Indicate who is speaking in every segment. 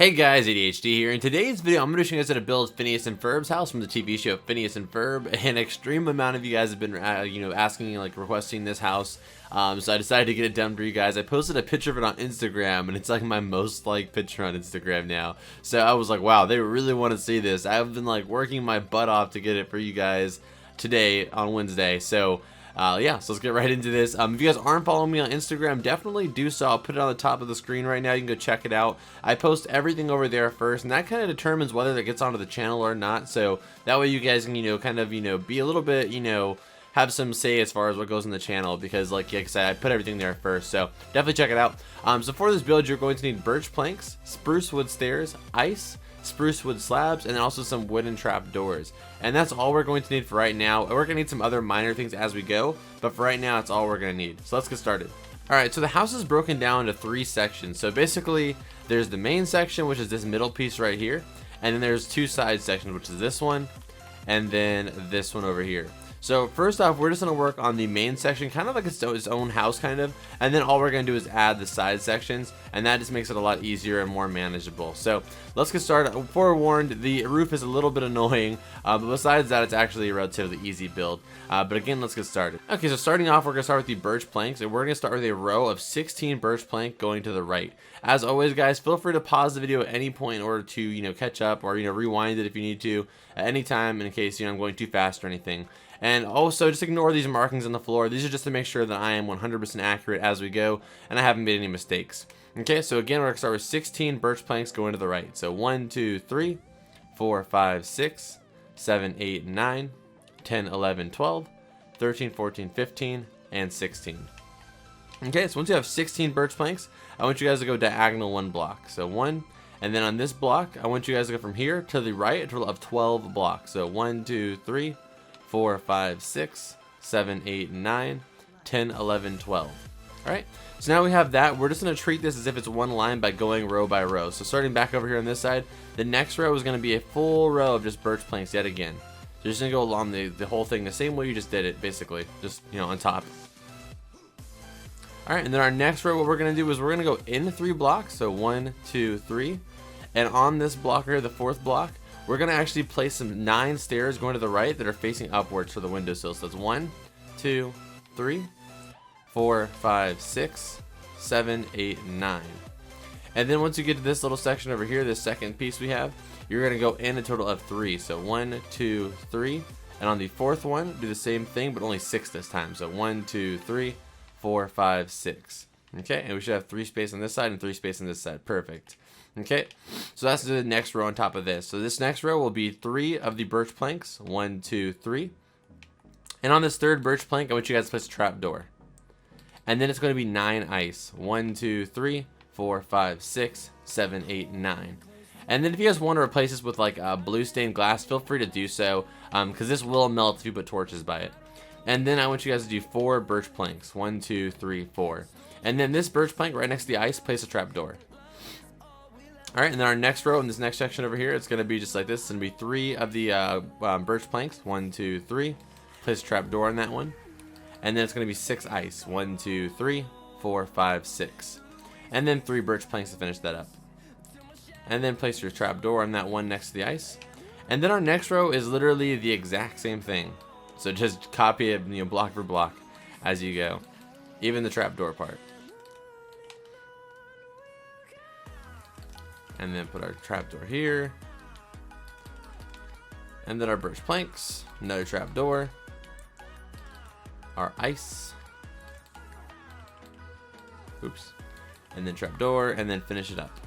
Speaker 1: Hey guys, ADHD here. In today's video, I'm going to show you guys how to build Phineas and Ferb's house from the TV show Phineas and Ferb. An extreme amount of you guys have been, asking, requesting this house. So I decided to get it done for you guys. I posted a picture of it on Instagram, and it's like my most liked picture on Instagram now. So I was like, wow, they really want to see this. I've been working my butt off to get it for you guys today on Wednesday. So yeah, so let's get right into this. If you guys aren't following me on Instagram, definitely do so. I'll put it on the top of the screen right now. You can go check it out. I post everything over there first, and that kind of determines whether it gets onto the channel or not. So that way you guys can, be a little bit, have some say as far as what goes in the channel, because like I said, I put everything there first. So definitely check it out. So for this build, you're going to need birch planks, spruce wood stairs, ice, spruce wood slabs, and then also some wooden trap doors. And that's all we're going to need for right now. We're gonna need some other minor things as we go, but for right now, it's all we're gonna need. So let's get started. All right, so the house is broken down into 3 sections. So basically, there's the main section, which is this middle piece right here, and then there's 2 side sections, which is this one, and then this one over here. So first off, we're just gonna work on the main section, kind of like its own house, kind of, and then all we're gonna do is add the side sections, and that just makes it a lot easier and more manageable. So let's get started. Forewarned, the roof is a little bit annoying, but besides that, it's actually a relatively easy build. But again, let's get started. Okay, so starting off, we're gonna start with the birch planks, and we're gonna start with a row of 16 birch plank going to the right. As always, guys, feel free to pause the video at any point in order to catch up, or rewind it if you need to at any time in case I'm going too fast or anything. And also, just ignore these markings on the floor. These are just to make sure that I am 100% accurate as we go, and I haven't made any mistakes. Okay, so again, we're going to start with 16 birch planks going to the right. So 1, 2, 3, 4, 5, 6, 7, 8, 9, 10, 11, 12, 13, 14, 15, and 16. Okay, so once you have 16 birch planks, I want you guys to go diagonal 1 block. So 1, and then on this block, I want you guys to go from here to the right, a total of 12 blocks. So 1, 2, 3, 4, 5, 6, 7, 8, 9, 10, 11, 12. Alright, so now we have that. We're just going to treat this as if it's one line by going row by row. So starting back over here on this side, the next row is going to be a full row of just birch planks yet again. So you're just going to go along the whole thing the same way you just did it, basically, just on top. Alright, and then our next row, what we're going to do is we're going to go in 3 blocks. So 1, 2, 3, and on this block here, the 4th block, we're going to actually place some 9 stairs going to the right that are facing upwards for the windowsill. So that's 1, 2, 3, 4, 5, 6, 7, 8, 9. And then once you get to this little section over here, this second piece we have, you're going to go in a total of 3. So 1, 2, 3. And on the 4th one, do the same thing, but only 6 this time. So 1, 2, 3, 4, 5, 6. Okay, and we should have 3 space on this side and 3 space on this side. Perfect. Okay, so that's the next row on top of this. So this next row will be 3 of the birch planks. 1, 2, 3. And on this 3rd birch plank, I want you guys to place a trap door. And then it's going to be 9 ice. 1, 2, 3, 4, 5, 6, 7, 8, 9. And then if you guys want to replace this with blue stained glass, feel free to do so, because this will melt if you put torches by it. And then I want you guys to do 4 birch planks. 1, 2, 3, 4. And then this birch plank right next to the ice, place a trap door. Alright, and then our next row in this next section over here, it's going to be just like this. It's going to be 3 of the birch planks. 1, 2, 3. Place a trap door on that one. And then it's going to be 6 ice. 1, 2, 3, 4, 5, 6. And then 3 birch planks to finish that up. And then place your trap door on that one next to the ice. And then our next row is literally the exact same thing. So just copy it, block for block as you go. Even the trap door part. And then put our trapdoor here. And then our birch planks. Another trapdoor. Our ice. Oops. And then trapdoor. And then finish it up.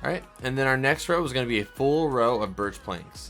Speaker 1: Alright. And then our next row is going to be a full row of birch planks.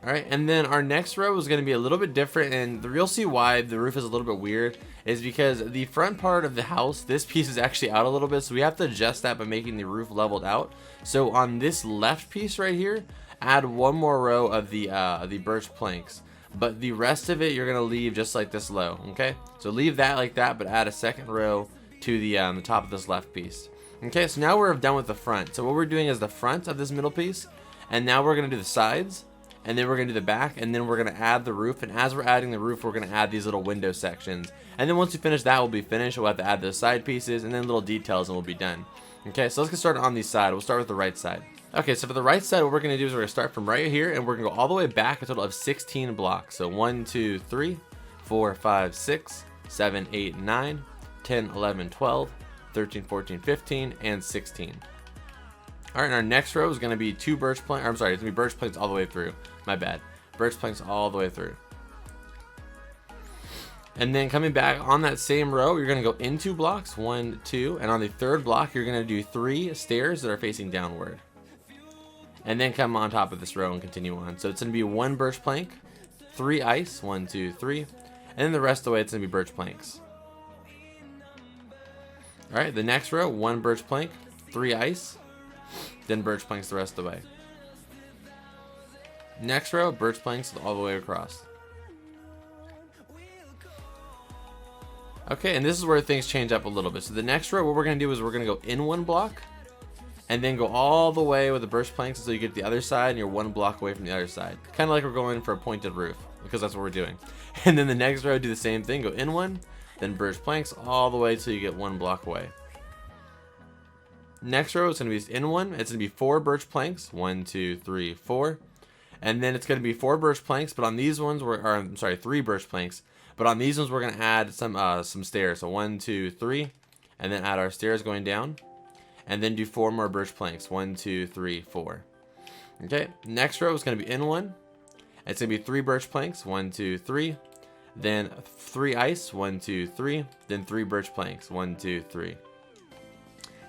Speaker 1: Alright, and then our next row is going to be a little bit different, and you'll see why the roof is a little bit weird, is because the front part of the house, this piece is actually out a little bit, so we have to adjust that by making the roof leveled out. So on this left piece right here, add 1 more row of the birch planks, but the rest of it you're going to leave just like this low, okay? So leave that like that, but add a 2nd row to the top of this left piece. Okay, so now we're done with the front. So what we're doing is the front of this middle piece, and now we're going to do the sides. and then we're going to do the back, and then we're going to add the roof. And as we're adding the roof, we're going to add these little window sections. And then once we finish that, we'll be finished. We'll have to add the side pieces and then little details, and we'll be done. Okay, so let's get started on the side. We'll start with the right side. Okay, so for the right side, what we're going to do is we're going to start from right here, and we're going to go all the way back a total of 16 blocks. So 1, 2, 3, 4, 5, 6, 7, 8, 9, 10, 11, 12, 13, 14, 15, and 16. All right, and our next row is going to be two birch planks. I'm sorry, it's going to be birch planks all the way through. My bad. Birch planks all the way through. And then coming back on that same row, you're going to go in 2 blocks, 1, 2, and on the third block, you're going to do 3 stairs that are facing downward. And then come on top of this row and continue on. So it's going to be 1 birch plank, 3 ice, 1, 2, 3, and then the rest of the way it's going to be birch planks. All right, the next row, 1 birch plank, 3 ice, then birch planks the rest of the way. Next row, birch planks all the way across. Okay, and this is where things change up a little bit. So the next row, what we're going to do is we're going to go in 1 block, and then go all the way with the birch planks until you get to the other side, and you're 1 block away from the other side. Kind of like we're going for a pointed roof, because that's what we're doing. And then the next row, do the same thing, go in 1, then birch planks all the way till you get 1 block away. Next row is going to be in 1. It's going to be 4 birch planks. 1, 2, 3, 4. And then it's going to be 4 birch planks, but on these ones, I'm sorry, 3 birch planks. But on these ones, we're going to add some stairs. So 1, 2, 3, and then add our stairs going down. And then do 4 more birch planks. 1, 2, 3, 4. Okay, next row is going to be in 1. It's going to be 3 birch planks. 1, 2, 3. Then 3 ice. 1, 2, 3. Then 3 birch planks. 1, 2, 3.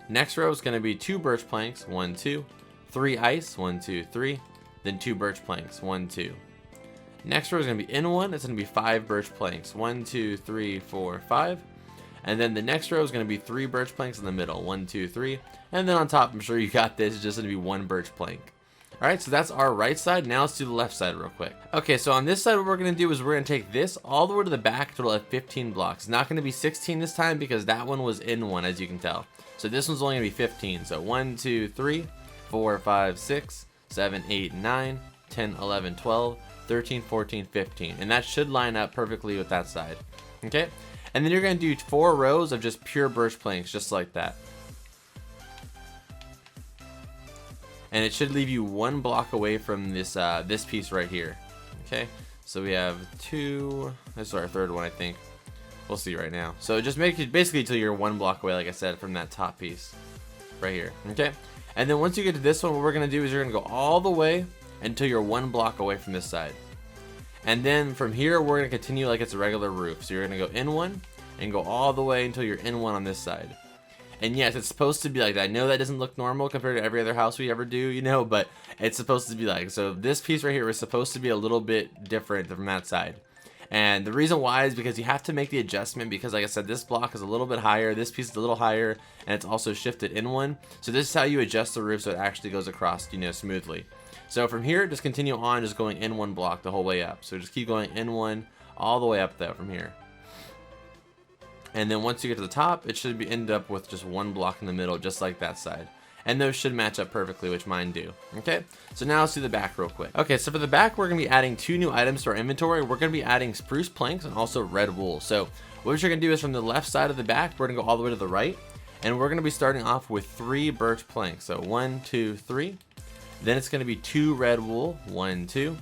Speaker 1: Next row is going to be 2 birch planks, 1, 2, 3 ice, 1, 2, 3, then 2 birch planks, 1, 2. Next row is going to be in 1, it's going to be 5 birch planks, 1, 2, 3, 4, 5. And then the next row is going to be 3 birch planks in the middle, 1, 2, 3. And then on top, I'm sure you got this, it's just going to be 1 birch plank. Alright, so that's our right side. Now let's do the left side real quick. Okay, so on this side, what we're going to do is we're going to take this all the way to the back, total of 15 blocks. It's not going to be 16 this time because that one was in 1, as you can tell. So this one's only going to be 15. So 1, 2, 3, 4, 5, 6, 7, 8, 9, 10, 11, 12, 13, 14, 15. And that should line up perfectly with that side. Okay? And then you're going to do 4 rows of just pure birch planks, just like that. And it should leave you 1 block away from this this piece right here. Okay? So we have 2, this is our third one, I think. We'll see right now. So just make it basically until you're 1 block away, like I said, from that top piece right here. Okay? And then once you get to this one, what we're going to do is you're going to go all the way until you're 1 block away from this side. And then from here, we're going to continue like it's a regular roof. So you're going to go in 1 and go all the way until you're in 1 on this side. And yes, it's supposed to be like that. I know that doesn't look normal compared to every other house we ever do, you know, but it's supposed to be like. So this piece right here is supposed to be a little bit different from that side. And the reason why is because you have to make the adjustment because, like I said, this block is a little bit higher, this piece is a little higher, and it's also shifted in 1. So this is how you adjust the roof so it actually goes across, you know, smoothly. So from here, just continue on, just going in 1 block the whole way up. So just keep going in 1 all the way up there from here. And then once you get to the top, it should end up with just 1 block in the middle, just like that side. And those should match up perfectly, which mine do. Okay, so now let's do the back real quick. Okay, so for the back, we're going to be adding 2 new items to our inventory. We're going to be adding spruce planks and also red wool. So what you're going to do is from the left side of the back, we're going to go all the way to the right. And we're going to be starting off with 3 birch planks. So 1, 2, 3. Then it's going to be 2 red wool, 1, 2.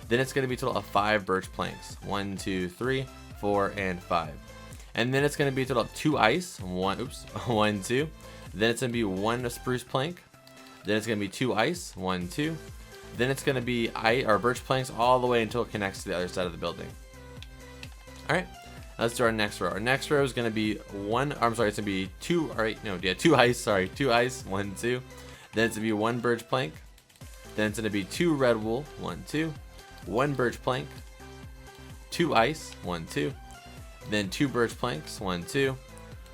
Speaker 1: Then it's going to be a total of 5 birch planks, 1, 2, 3, 4, and 5. And then it's going to be a total of 2 ice, 1, 2. Then it's going to be 1 spruce plank. Then it's going to be 2 ice, 1, 2. Then it's going to be birch planks all the way until it connects to the other side of the building. All right, let's do our next row. Our next row is going to be 2 ice, 2 ice, 1, 2. Then it's going to be 1 birch plank. Then it's going to be 2 red wool, 1, 2. 1 birch plank. 2 ice, 1, 2. Then 2 birch planks, 1, 2.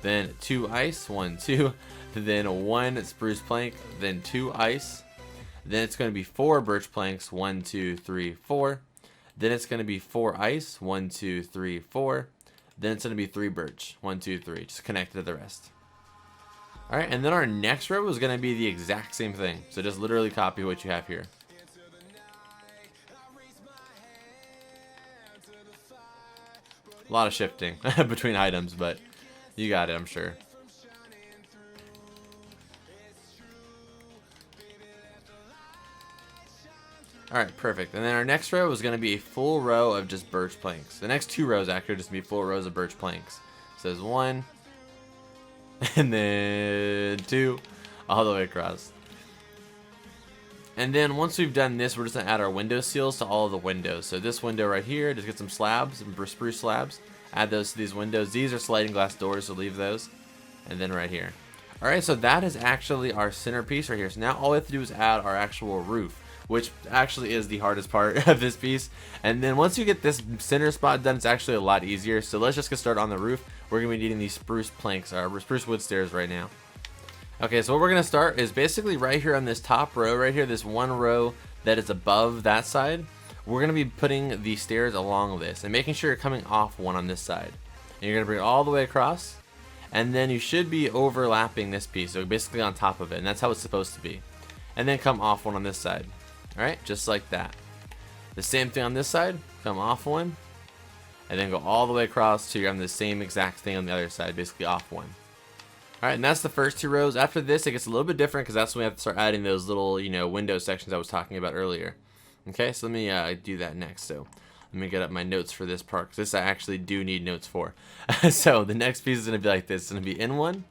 Speaker 1: Then 2 ice, 1, 2. Then 1 spruce plank, then 2 ice. Then it's going to be 4 birch planks, 1, 2, 3, 4. Then it's going to be 4 ice, 1, 2, 3, 4. Then it's going to be 3 birch, 1, 2, 3, just connected to the rest. Alright, and then our next row is going to be the exact same thing. So just literally copy what you have here. A lot of shifting between items, but you got it, I'm sure. Alright, perfect. And then our next row is going to be a full row of just birch planks. The next 2 rows actually are just going to be full rows of birch planks. So there's 1, and then 2, all the way across. And then once we've done this, we're just going to add our window seals to all of the windows. So this window right here, just get some slabs, some spruce slabs. Add those to these windows. These are sliding glass doors, so leave those. And then right here. Alright, so that is actually our centerpiece right here. So now all we have to do is add our actual roof, which actually is the hardest part of this piece. And then once you get this center spot done, it's actually a lot easier. So let's just get started on the roof. We're going to be needing these spruce planks, or spruce wood stairs right now. Okay, so what we're going to start is basically right here on this top row right here, this one row that is above that side. We're going to be putting the stairs along this and making sure you're coming off one on this side. And you're going to bring it all the way across. And then you should be overlapping this piece, so basically on top of it. And that's how it's supposed to be. And then come off one on this side. Alright, just like that. The same thing on this side, come off one, and then go all the way across to you're on the same exact thing on the other side, basically off one. Alright, and that's the first 2 rows. After this, it gets a little bit different because that's when we have to start adding those little, window sections I was talking about earlier. Okay, so let me do that next. So let me get up my notes for this part, because this I actually do need notes for. So the next piece is going to be like this. It's going to be in one.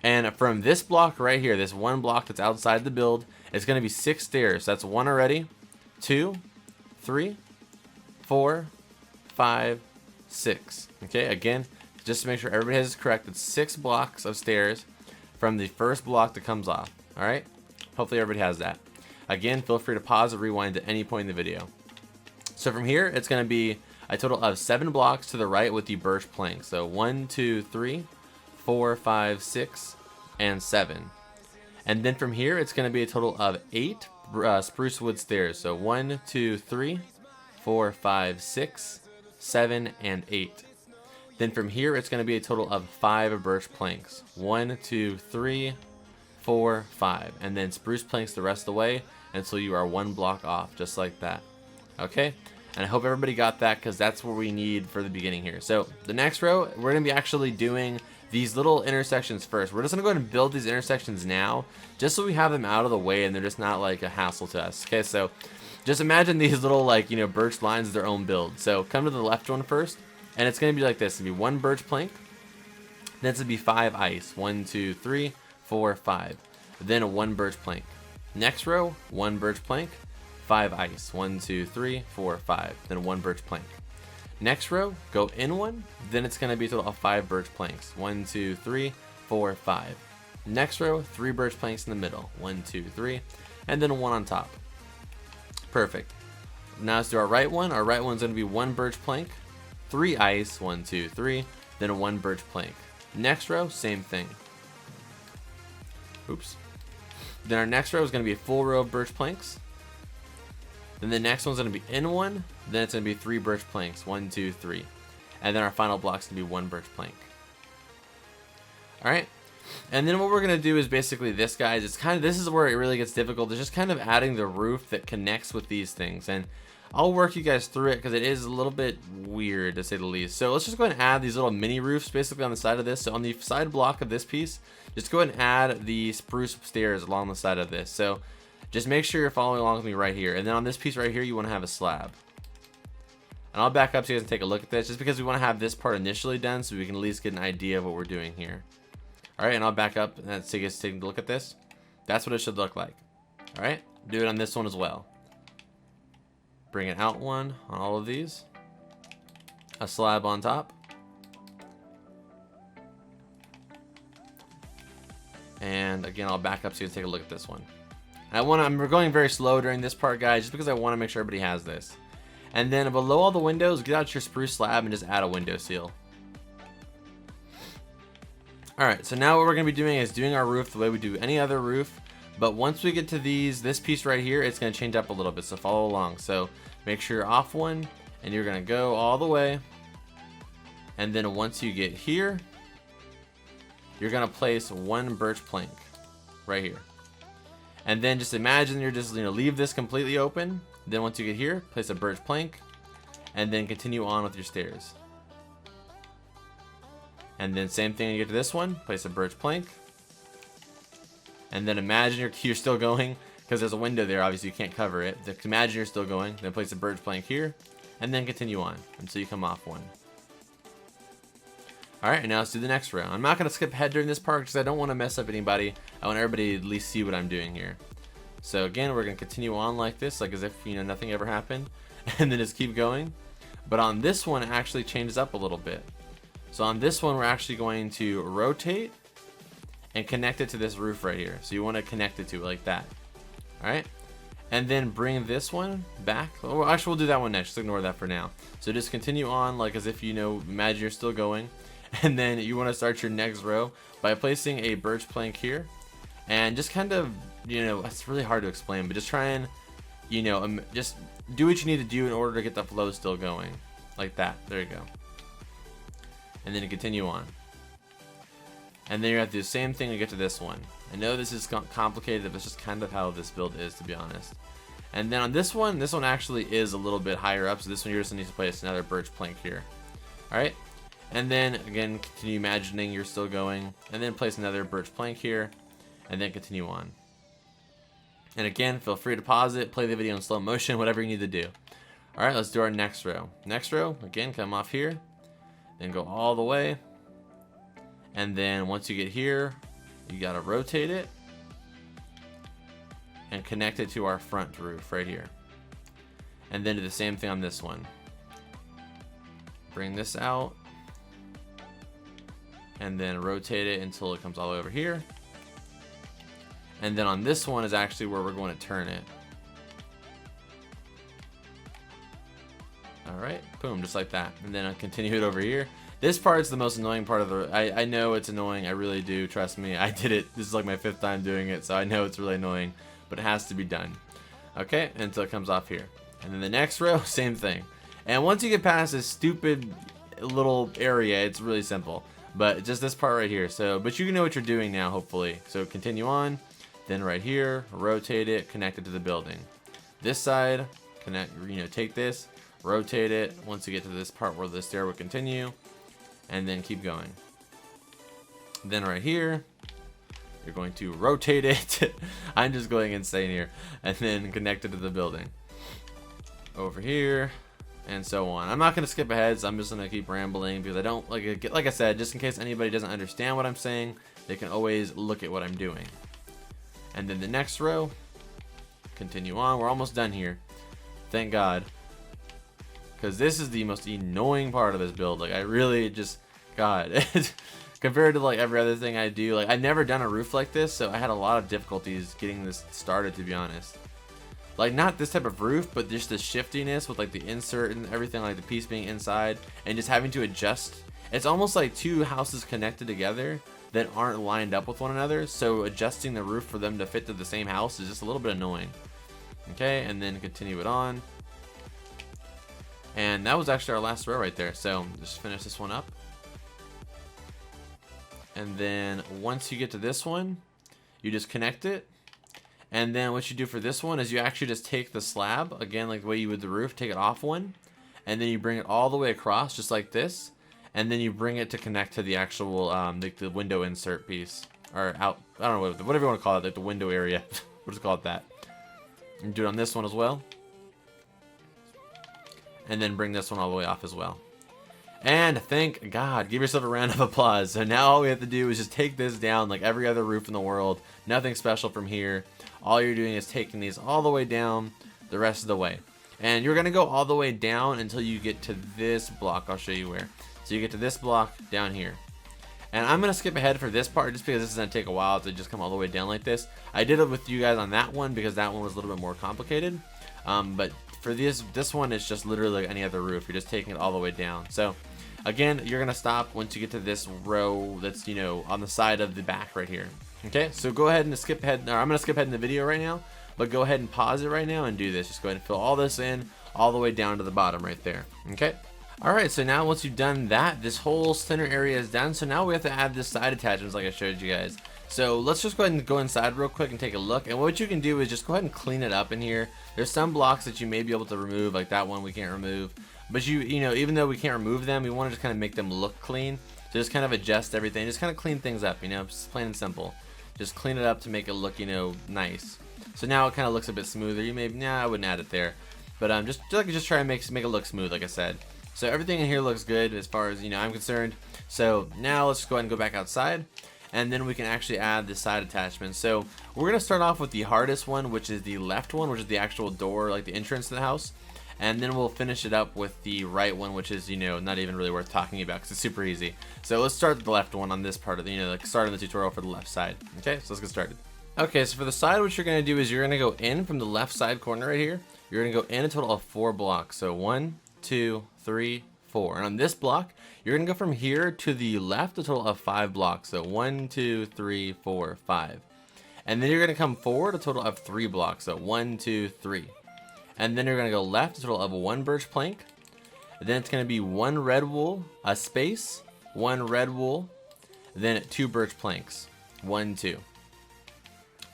Speaker 1: And from this block right here, this one block that's outside the build, it's going to be 6 stairs. That's 1 already, 2, 3, 4, 5, 6. Okay, again, just to make sure everybody has this correct, it's 6 blocks of stairs from the first block that comes off. Alright, hopefully everybody has that. Again, feel free to pause or rewind at any point in the video. So from here, it's going to be a total of 7 blocks to the right with the birch plank. So 1, 2, 3, 4, 5, 6, and 7. And then from here, it's going to be a total of 8 spruce wood stairs. So 1, 2, 3, 4, 5, 6, 7, and 8. Then from here, it's going to be a total of 5 birch planks. 1, 2, 3, 4, 5. And then spruce planks the rest of the way until you are 1 block off, just like that. Okay? And I hope everybody got that, because that's what we need for the beginning here. So the next row, we're going to be actually doing these little intersections first. We're just going to go ahead and build these intersections now, just so we have them out of the way and they're just not like a hassle to us. Okay, so just imagine these little birch lines as their own build. So come to the left one first, and it's going to be like this. It's going to be 1 birch plank, then it's going to be 5 ice. 1, 2, 3, 4, 5. Then 1 birch plank. Next row, 1 birch plank, 5 ice. 1, 2, 3, 4, 5. Then 1 birch plank. Next row, go in 1, then it's going to be a total of 5 birch planks. 1, 2, 3, 4, 5. Next row, 3 birch planks in the middle. 1, 2, 3, and then 1 on top. Perfect. Now let's do our right one. Our right one's going to be 1 birch plank, 3 ice. 1, 2, 3, then 1 birch plank. Next row, same thing. Oops. Then our next row is going to be a full row of birch planks. Then the next one's going to be in 1. Then it's going to be 3 birch planks. 1, 2, 3. And then our final block's going to be 1 birch plank. Alright. And then what we're going to do is basically this, guys. This is where it really gets difficult. It's just kind of adding the roof that connects with these things. And I'll work you guys through it because it is a little bit weird, to say the least. So let's just go ahead and add these little mini roofs basically on the side of this. So on the side block of this piece, just go ahead and add the spruce stairs along the side of this. So just make sure you're following along with me right here. And then on this piece right here, you want to have a slab. And I'll back up so you guys can take a look at this, just because we want to have this part initially done so we can at least get an idea of what we're doing here. Alright, and I'll back up and so you guys take a look at this. That's what it should look like. Alright, do it on this one as well. Bring it out 1 on all of these. A slab on top. And again, I'll back up so you can take a look at this one. I'm going very slow during this part, guys, just because I want to make sure everybody has this. And then below all the windows, get out your spruce slab and just add a window seal. Alright, so now what we're going to be doing is doing our roof the way we do any other roof. But once we get to this piece right here, it's going to change up a little bit, so follow along. So make sure you're off 1, and you're going to go all the way. And then once you get here, you're going to place 1 birch plank right here. And then just imagine you're just leave this completely open. Then once you get here, place a birch plank, and then continue on with your stairs. And then same thing when you get to this one, place a birch plank. And then imagine you're still going, because there's a window there, obviously you can't cover it. Just imagine you're still going, then place a birch plank here, and then continue on until you come off one. Alright, and now let's do the next row. I'm not going to skip ahead during this part because I don't want to mess up anybody. I want everybody to at least see what I'm doing here. So again, we're going to continue on like this, like as if, you know, nothing ever happened. And then just keep going. But on this one, it actually changes up a little bit. So on this one, we're actually going to rotate and connect it to this roof right here. So you want to connect it to it like that. Alright? And then bring this one back. Oh, actually, we'll do that one next. Just ignore that for now. So just continue on like as if, you know, imagine you're still going. And then you want to start your next row by placing a birch plank here. And just kind of, you know, it's really hard to explain, but just try and, you know, just do what you need to do in order to get the flow still going. Like that. There you go. And then you continue on. And then you have to do the same thing to get to this one. I know this is complicated, but it's just kind of how this build is, to be honest. And then on this one actually is a little bit higher up, so this one you're just going to need to place another birch plank here. Alright? And then, again, continue imagining you're still going, and then place another birch plank here, and then continue on. And again, feel free to pause it, play the video in slow motion, whatever you need to do. Alright, let's do our next row. Next row, again, come off here, then go all the way, and then once you get here, you gotta rotate it, and connect it to our front roof right here. And then do the same thing on this one. Bring this out, and then rotate it until it comes all the way over here. And then on this one is actually where we're going to turn it. Alright, boom, just like that. And then I'll continue it over here. This part's the most annoying part of the... I know it's annoying, I really do, trust me. I did it, this is like my 5th time doing it, so I know it's really annoying. But it has to be done. Okay, until it comes off here. And then the next row, same thing. And once you get past this stupid little area, it's really simple. But just this part right here. So, but you know what you're doing now, hopefully. So continue on. Then right here, rotate it, connect it to the building. This side, connect. You know, take this, rotate it. Once you get to this part where the stair will continue, and then keep going. Then right here, you're going to rotate it. I'm just going insane here, and then connect it to the building. Over here. And so on. I'm not going to skip ahead, so I'm just going to keep rambling because I don't like I said, just in case anybody doesn't understand what I'm saying, they can always look at what I'm doing. And then the next row, continue on. We're almost done here. Thank God. Because this is the most annoying part of this build. Like, I really just, God, compared to like every other thing I do, like I've never done a roof like this, so I had a lot of difficulties getting this started, to be honest. Like, not this type of roof, but just the shiftiness with like the insert and everything, like the piece being inside and just having to adjust. It's almost like two houses connected together that aren't lined up with one another, so adjusting the roof for them to fit to the same house is just a little bit annoying. Okay, and then continue it on. And that was actually our last row right there, so just finish this one up. And then once you get to this one, you just connect it. And then what you do for this one is you actually just take the slab, again like the way you would the roof, take it off one, and then you bring it all the way across just like this, and then you bring it to connect to the actual like the window insert piece, or out, I don't know, whatever you want to call it, like the window area. We'll just call it that. And do it on this one as well. And then bring this one all the way off as well. And thank God, give yourself a round of applause. So now all we have to do is just take this down like every other roof in the world. Nothing special from here. All you're doing is taking these all the way down the rest of the way. And you're going to go all the way down until you get to this block. I'll show you where. So you get to this block down here. And I'm going to skip ahead for this part just because this is going to take a while to just come all the way down like this. I did it with you guys on that one because that one was a little bit more complicated. But for this one, it's just literally like any other roof. You're just taking it all the way down. So again, you're going to stop once you get to this row that's, you know, on the side of the back right here. Okay, so go ahead and skip ahead. Or I'm going to skip ahead in the video right now, but go ahead and pause it right now and do this. Just go ahead and fill all this in all the way down to the bottom right there. Okay. Alright, so now once you've done that, this whole center area is done. So now we have to add the side attachments like I showed you guys. So let's just go ahead and go inside real quick and take a look. And what you can do is just go ahead and clean it up in here. There's some blocks that you may be able to remove, like that one we can't remove. But you know, even though we can't remove them, we want to just kind of make them look clean. So just kind of adjust everything, just kind of clean things up, you know, just plain and simple. Just clean it up to make it look, you know, nice. So now it kind of looks a bit smoother. You may, nah, I wouldn't add it there, but just try and make it look smooth, like I said. So everything in here looks good as far as, you know, I'm concerned. So now let's go ahead and go back outside, and then we can actually add the side attachments. So we're gonna start off with the hardest one, which is the left one, which is the actual door, like the entrance to the house. And then we'll finish it up with the right one, which is, you know, not even really worth talking about because it's super easy. So let's start with the left one on this part of the, you know, like starting the tutorial for the left side. Okay, so let's get started. Okay, so for the side, what you're gonna do is you're gonna go in from the left side corner right here. You're gonna go in a total of 4 blocks. So 1, 2, 3, 4. And on this block, you're gonna go from here to the left a total of 5 blocks. So 1, 2, 3, 4, 5. And then you're gonna come forward a total of 3 blocks. So 1, 2, 3. And then you're gonna go left a total of 1 birch plank. Then it's gonna be 1 red wool, a space, 1 red wool, then 2 birch planks. 1, 2.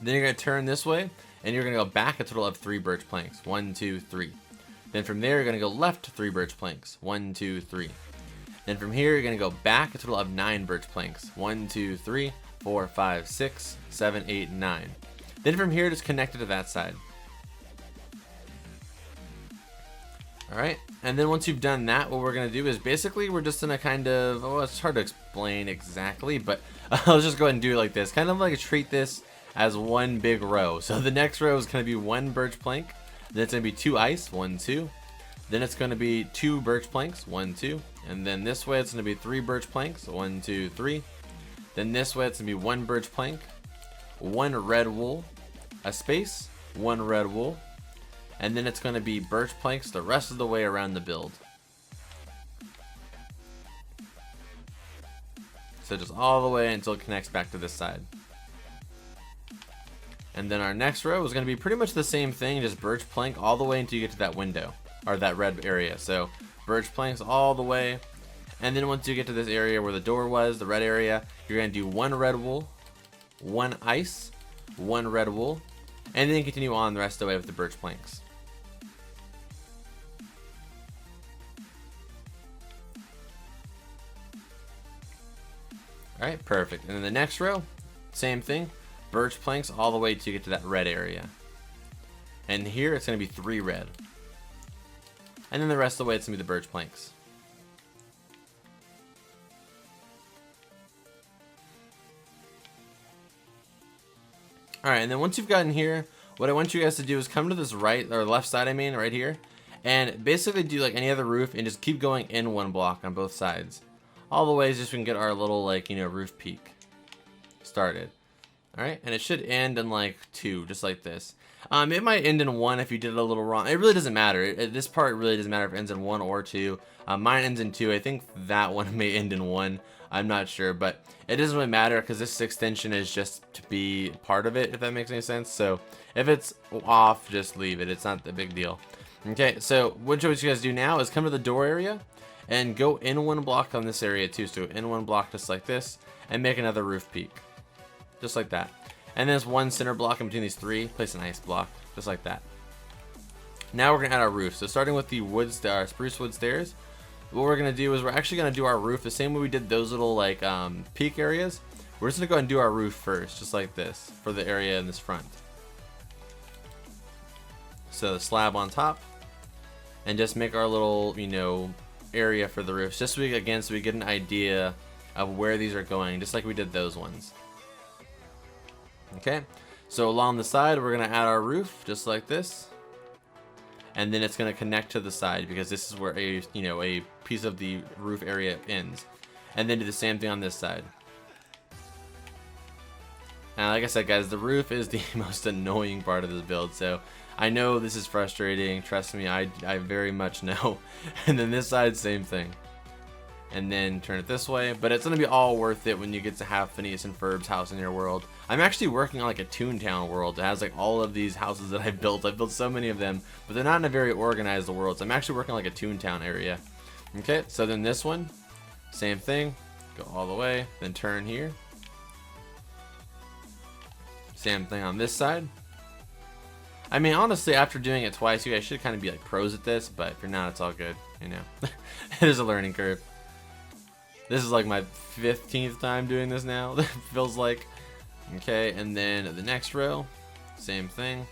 Speaker 1: Then you're gonna turn this way, and you're gonna go back a total of 3 birch planks. 1, 2, 3. Then from there, you're gonna go left 3 birch planks. 1, 2, 3. Then from here, you're gonna go back a total of 9 birch planks. 1, 2, 3, 4, 5, 6, 7, 8, 9. Then from here, just connect it to that side. Alright, and then once you've done that, what we're going to do is basically we're just in a kind of, oh, it's hard to explain exactly, but I'll just go ahead and do it like this. Kind of like treat this as one big row. So the next row is going to be 1 birch plank, then it's going to be 2 ice, 1, 2. Then it's going to be 2 birch planks, 1, 2. And then this way it's going to be 3 birch planks, 1, 2, 3. Then this way it's going to be 1 birch plank, 1 red wool, a space, 1 red wool. And then it's going to be birch planks the rest of the way around the build. So just all the way until it connects back to this side. And then our next row is going to be pretty much the same thing, just birch plank all the way until you get to that window, or that red area. So birch planks all the way. And then once you get to this area where the door was, the red area, you're going to do 1 red wool, 1 ice, 1 red wool, and then continue on the rest of the way with the birch planks. Alright, perfect. And then the next row, same thing. Birch planks all the way to get to that red area. And here it's going to be 3 red. And then the rest of the way it's going to be the birch planks. Alright, and then once you've gotten here, what I want you guys to do is come to this right, or left side I mean, right here. And basically do like any other roof and just keep going in 1 block on both sides. All the ways just so we can get our little, like, you know, roof peak started. Alright, and it should end in like 2, just like this. It might end in 1 if you did it a little wrong. It really doesn't matter. This part really doesn't matter if it ends in 1 or 2. Mine ends in 2. I think that one may end in 1. I'm not sure, but it doesn't really matter because this extension is just to be part of it, if that makes any sense. So if it's off, just leave it. It's not a big deal. Okay, so what you guys do now is come to the door area and go in 1 block on this area too. So in 1 block just like this, and make another roof peak. Just like that. And there's 1 center block in between these 3. Place an ice block, just like that. Now we're going to add our roof. So starting with the spruce wood stairs, what we're going to do is we're actually going to do our roof the same way we did those little like peak areas. We're just going to go ahead and do our roof first, just like this, for the area in this front. So the slab on top, and just make our little, you know, area for the roofs, just so we, again, so we get an idea of where these are going, just like we did those ones. Okay, so along the side we're going to add our roof just like this, and then it's going to connect to the side because this is where a, you know, a piece of the roof area ends, and then do the same thing on this side. Now, like I said, guys, the roof is the most annoying part of this build, so I know this is frustrating. Trust me, I very much know. And then this side, same thing. And then turn it this way, but it's gonna be all worth it when you get to have Phineas and Ferb's house in your world. I'm actually working on like a Toontown world that has like all of these houses that I've built. I've built so many of them, but they're not in a very organized world. So I'm actually working on like a Toontown area. Okay, so then this one, same thing, go all the way, then turn here. Same thing on this side. I mean, honestly, after doing it twice, you guys should kind of be like pros at this, but if you're not, it's all good, you know. It is a learning curve. This is like my 15th time doing this now. It feels like. Okay, and then the next row, same thing.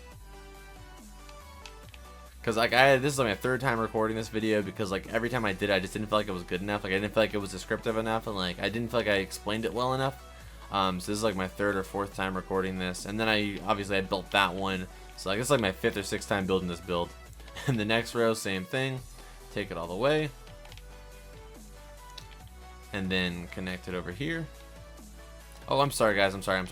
Speaker 1: Cause like this is like my 3rd time recording this video, because like every time I did it, I just didn't feel like it was good enough. Like I didn't feel like it was descriptive enough, and like I didn't feel like I explained it well enough. So this is like my 3rd or 4th time recording this, and then I built that one. So like this is like my 5th or 6th time building this build. And the next row, same thing. Take it all the way, and then connect it over here. Oh, I'm sorry guys. I'm sorry.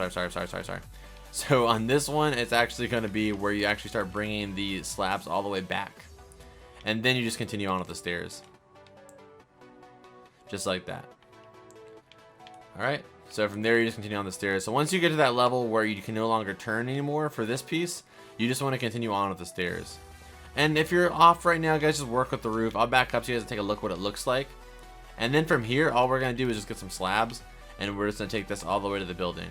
Speaker 1: So on this one, it's actually going to be where you actually start bringing the slabs all the way back, and then you just continue on with the stairs, just like that. All right. So from there, you just continue on the stairs. So once you get to that level where you can no longer turn anymore for this piece, you just want to continue on with the stairs. And if you're off right now, guys, just work with the roof. I'll back up so you guys can take a look what it looks like. And then from here, all we're going to do is just get some slabs, and we're just going to take this all the way to the building.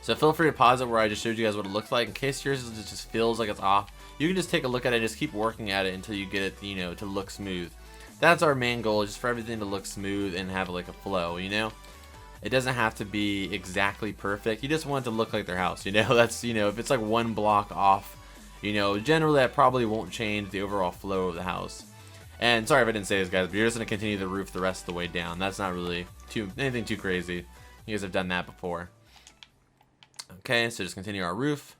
Speaker 1: So feel free to pause it where I just showed you guys what it looks like. In case yours just feels like it's off, you can just take a look at it and just keep working at it until you get it, you know, to look smooth. That's our main goal, just for everything to look smooth and have like a flow, you know? It doesn't have to be exactly perfect. You just want it to look like their house, you know? That's, you know, if it's like 1 block off, you know, generally that probably won't change the overall flow of the house. And sorry if I didn't say this, guys, but you're just going to continue the roof the rest of the way down. That's not really anything too crazy. You guys have done that before. Okay, so just continue our roof.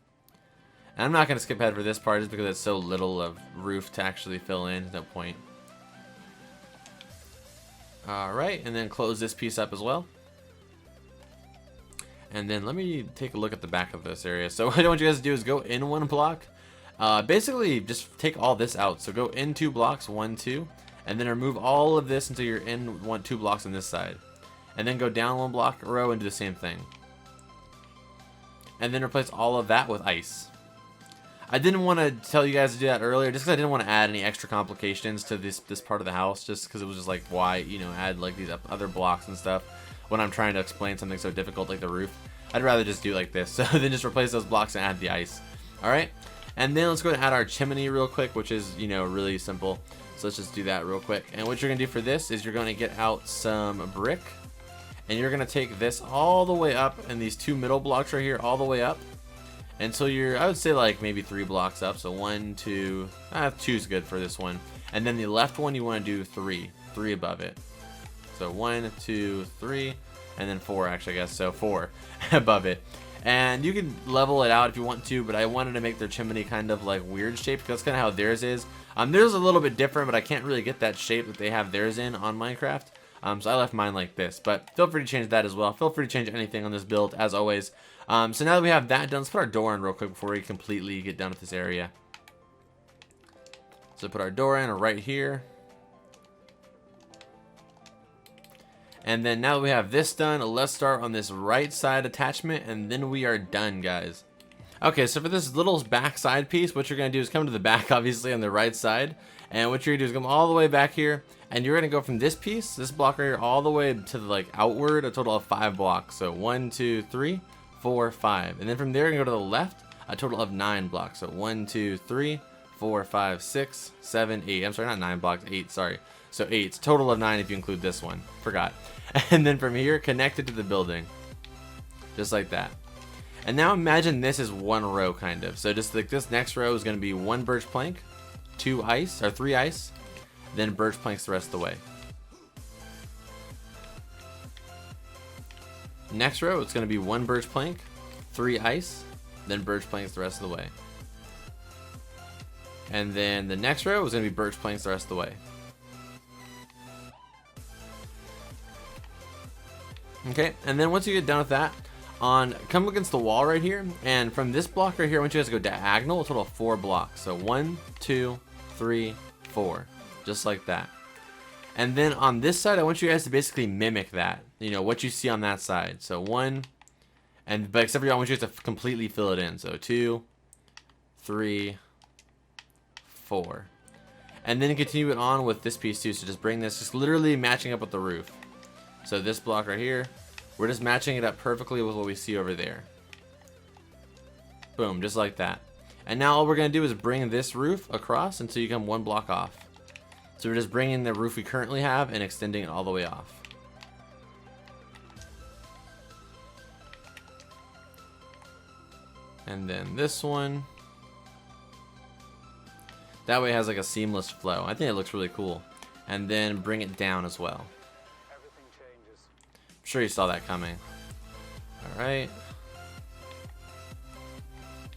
Speaker 1: And I'm not going to skip ahead for this part just because it's so little of roof to actually fill in. There's no point. Alright, and then close this piece up as well. And then let me take a look at the back of this area. So what I want you guys to do is go in 1 block. Basically, just take all this out. So go in 2 blocks, 1, 2, and then remove all of this until you're in 2 blocks on this side. And then go down 1 block row and do the same thing. And then replace all of that with ice. I didn't want to tell you guys to do that earlier, just because I didn't want to add any extra complications to this part of the house, just because it was just like, why, you know, add like these other blocks and stuff when I'm trying to explain something so difficult like the roof. I'd rather just do it like this. So then just replace those blocks and add the ice. Alright, and then let's go ahead and add our chimney real quick, which is, you know, really simple. So let's just do that real quick. And what you're going to do for this is you're going to get out some brick, and you're going to take this all the way up, and these 2 middle blocks right here all the way up until you're, I would say, like maybe 3 blocks up. So 1, 2, 2 is good for this one. And then the left one you want to do 3 above it. So 1, 2, 3, and then 4 actually, I guess. So 4 above it. And you can level it out if you want to, but I wanted to make their chimney kind of like weird shape, because that's kind of how theirs is. Theirs is a little bit different, but I can't really get that shape that they have theirs in on Minecraft. So I left mine like this, but feel free to change that as well. Feel free to change anything on this build, as always. So now that we have that done, let's put our door in real quick before we completely get done with this area. So put our door in right here. And then now that we have this done, let's start on this right side attachment, and then we are done, guys. Okay, so for this little back side piece, what you're going to do is come to the back, obviously, on the right side. And what you're going to do is come all the way back here, and you're going to go from this piece, this block right here, all the way to the, like, outward, a total of 5 blocks. So 1, 2, 3, 4, 5. And then from there, you're going to go to the left, a total of 9 blocks. So 1, 2, 3, 4, 5, 6, 7, 8. I'm sorry, not 9 blocks, 8, sorry. So 8. It's a total of 9 if you include this one. Forgot. And then from here, connect it to the building. Just like that. And now imagine this is 1 row, kind of. So just like this next row is going to be 1 birch plank, 2 ice, or 3 ice, then birch planks the rest of the way. Next row, it's going to be 1 birch plank, 3 ice, then birch planks the rest of the way. And then the next row is going to be birch planks the rest of the way. Okay, and then once you get done with that, come against the wall right here, and from this block right here, I want you guys to go diagonal, a total of 4 blocks. So 1, 2, 3, 4, just like that. And then on this side, I want you guys to basically mimic that, you know, what you see on that side. So 1, but except for I want you guys to completely fill it in. So 2, 3, 4, and then continue it on with this piece too. So just bring this, just literally matching up with the roof. So this block right here, we're just matching it up perfectly with what we see over there. Boom, just like that. And now all we're going to do is bring this roof across until you come 1 block off. So we're just bringing the roof we currently have and extending it all the way off. And then this one. That way it has like a seamless flow. I think it looks really cool. And then bring it down as well.
Speaker 2: Everything changes.
Speaker 1: I'm sure you saw that coming. Alright.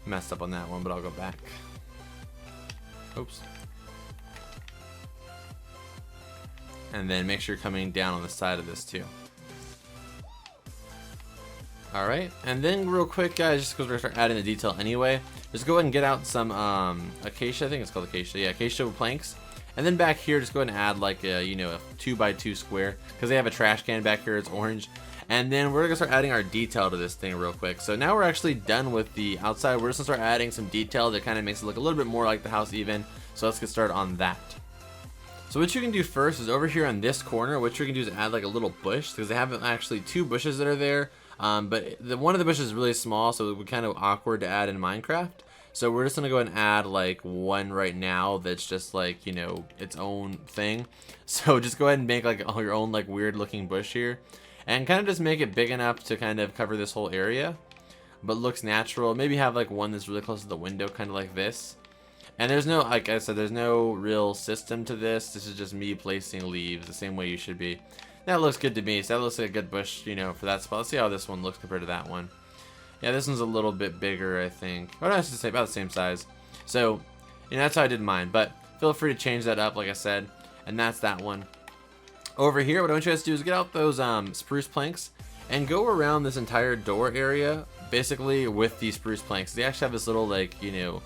Speaker 1: Messed up on that one, but I'll go back. Oops. And then make sure you're coming down on the side of this too. Alright, and then real quick guys, just because we're going to start adding the detail anyway, just go ahead and get out some acacia, I think it's called acacia, yeah, acacia planks. And then back here, just go ahead and add like a, you know, a 2x2 square, because they have a trash can back here, it's orange. And then we're going to start adding our detail to this thing real quick. So now we're actually done with the outside. We're just going to start adding some detail that kind of makes it look a little bit more like the house even. So let's get started on that. So what you can do first is over here on this corner, what you're going to do is add like a little bush, because they have actually 2 bushes that are there. But one of the bushes is really small, so it would be kind of awkward to add in Minecraft. So we're just going to go ahead and add like one right now that's just like, you know, its own thing. So just go ahead and make like your own like weird looking bush here. And kind of just make it big enough to kind of cover this whole area. But looks natural. Maybe have like one that's really close to the window, kind of like this. And there's no, like I said, there's no real system to this. This is just me placing leaves the same way you should be. That looks good to me. So that looks like a good bush, you know, for that spot. Let's see how this one looks compared to that one. Yeah, this one's a little bit bigger, I think. Or I should say about the same size. So, you know, that's how I did mine. But feel free to change that up, like I said. And that's that one. Over here, what I want you guys to do is get out those spruce planks and go around this entire door area, basically with these spruce planks. They actually have this little, like, you know,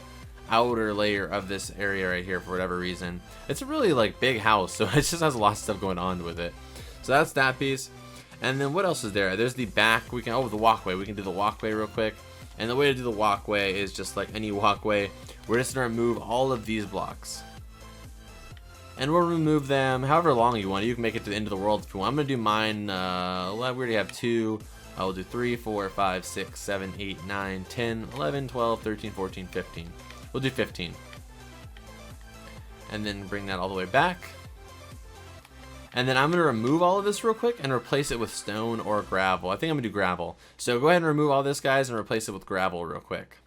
Speaker 1: outer layer of this area right here for whatever reason. It's a really, like, big house, so it just has a lot of stuff going on with it. So that's that piece. And then what else is there? There's the back. We can, oh, the walkway. We can do the walkway real quick. And the way to do the walkway is just like any walkway. We're just going to remove all of these blocks. And we'll remove them however long you want. You can make it to the end of the world if you want. I'm going to do mine. We already have 2. I'll do 3, 4, 5, 6, 7, 8, 9, 10, 11, 12, 13, 14, 15. We'll do 15. And then bring that all the way back. And then I'm going to remove all of this real quick and replace it with stone or gravel. I think I'm going to do gravel. So go ahead and remove all this, guys, and replace it with gravel real quick.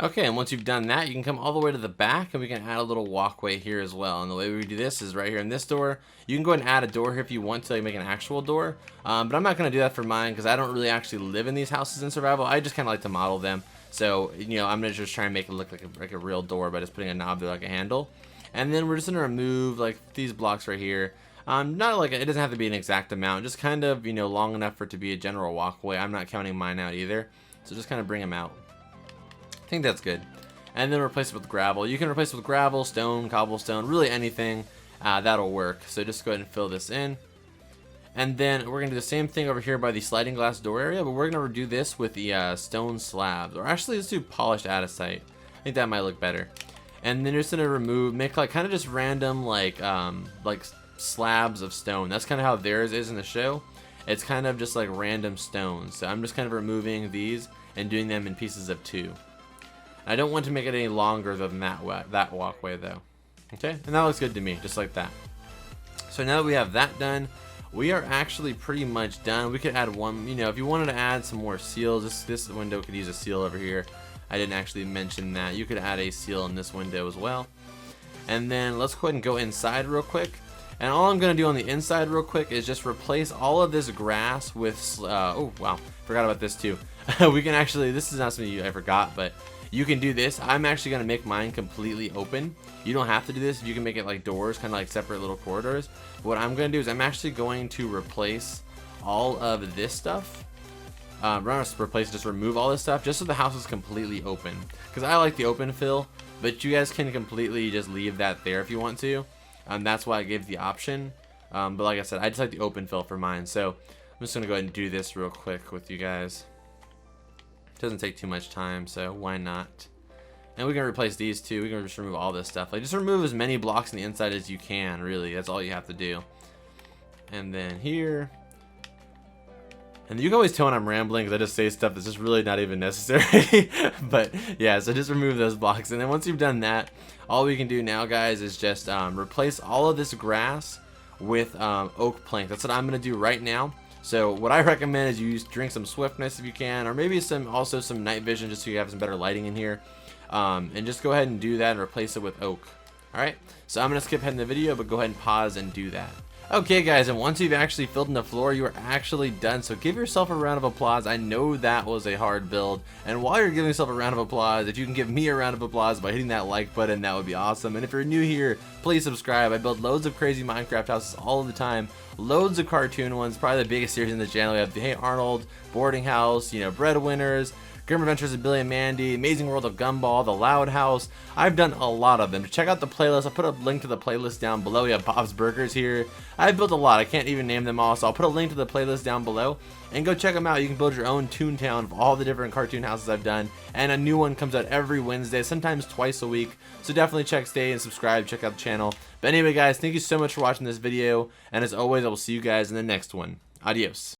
Speaker 1: Okay, and once you've done that, you can come all the way to the back, and we can add a little walkway here as well. And the way we do this is right here in this door. You can go ahead and add a door here if you want to, like, make an actual door. But I'm not going to do that for mine because I don't really actually live in these houses in survival. I just kind of like to model them. So, you know, I'm going to just try and make it look like a real door by just putting a knob there like a handle. And then we're just going to remove, like, these blocks right here. Not like, it doesn't have to be an exact amount, just kind of, you know, long enough for it to be a general walkway. I'm not counting mine out either. So just kind of bring them out. I think that's good. And then replace it with gravel. You can replace it with gravel, stone, cobblestone, really anything. That'll work. So just go ahead and fill this in. And then we're going to do the same thing over here by the sliding glass door area, but we're going to redo this with the stone slabs. Or actually, let's do polished andesite. I think that might look better. And then you're just going to remove, make like kind of just random like slabs of stone. That's kind of how theirs is in the show. It's kind of just like random stones. So I'm just kind of removing these and doing them in pieces of 2. I don't want to make it any longer than that walkway though. Okay, and that looks good to me, just like that. So now that we have that done, we are actually pretty much done. We could add one, you know, if you wanted to add some more seals, this window could use a seal over here. I didn't actually mention that. You could add a seal in this window as well. And then let's go ahead and go inside real quick. And all I'm going to do on the inside real quick is just replace all of this grass with, oh wow, forgot about this too. We can actually, this is not something I forgot, but you can do this. I'm actually going to make mine completely open. You don't have to do this. You can make it like doors, kind of like separate little corridors. But what I'm going to do is I'm actually going to replace all of this stuff. Just remove all this stuff just so the house is completely open. Because I like the open fill, but you guys can completely just leave that there if you want to. That's why I gave the option. But like I said, I just like the open fill for mine. So I'm just going to go ahead and do this real quick with you guys. It doesn't take too much time, so why not? And we can replace these two. We can just remove all this stuff. Like, just remove as many blocks on the inside as you can, really. That's all you have to do. And then here. And you can always tell when I'm rambling because I just say stuff that's just really not even necessary. But yeah, so just remove those blocks. And then once you've done that, all we can do now, guys, is just replace all of this grass with oak plank. That's what I'm going to do right now. So what I recommend is you drink some swiftness if you can, or maybe also some night vision just so you have some better lighting in here. And just go ahead and do that and replace it with oak. Alright, so I'm going to skip ahead in the video, but go ahead and pause and do that. Okay guys, and once you've actually filled in the floor, you are actually done. So give yourself a round of applause. I know that was a hard build. And while you're giving yourself a round of applause, if you can give me a round of applause by hitting that like button, that would be awesome. And if you're new here, please subscribe. I build loads of crazy Minecraft houses all the time. Loads of cartoon ones, probably the biggest series in the channel. We have the Hey Arnold, Boarding House, Breadwinners, Grim Adventures of Billy and Mandy, Amazing World of Gumball, The Loud House. I've done a lot of them. Check out the playlist. I'll put a link to the playlist down below. We have Bob's Burgers here. I've built a lot. I can't even name them all, so I'll put a link to the playlist down below. And go check them out. You can build your own Toontown of all the different cartoon houses I've done. And a new one comes out every Wednesday, sometimes twice a week. So definitely stay and subscribe. Check out the channel. But anyway, guys, thank you so much for watching this video. And as always, I will see you guys in the next one. Adios.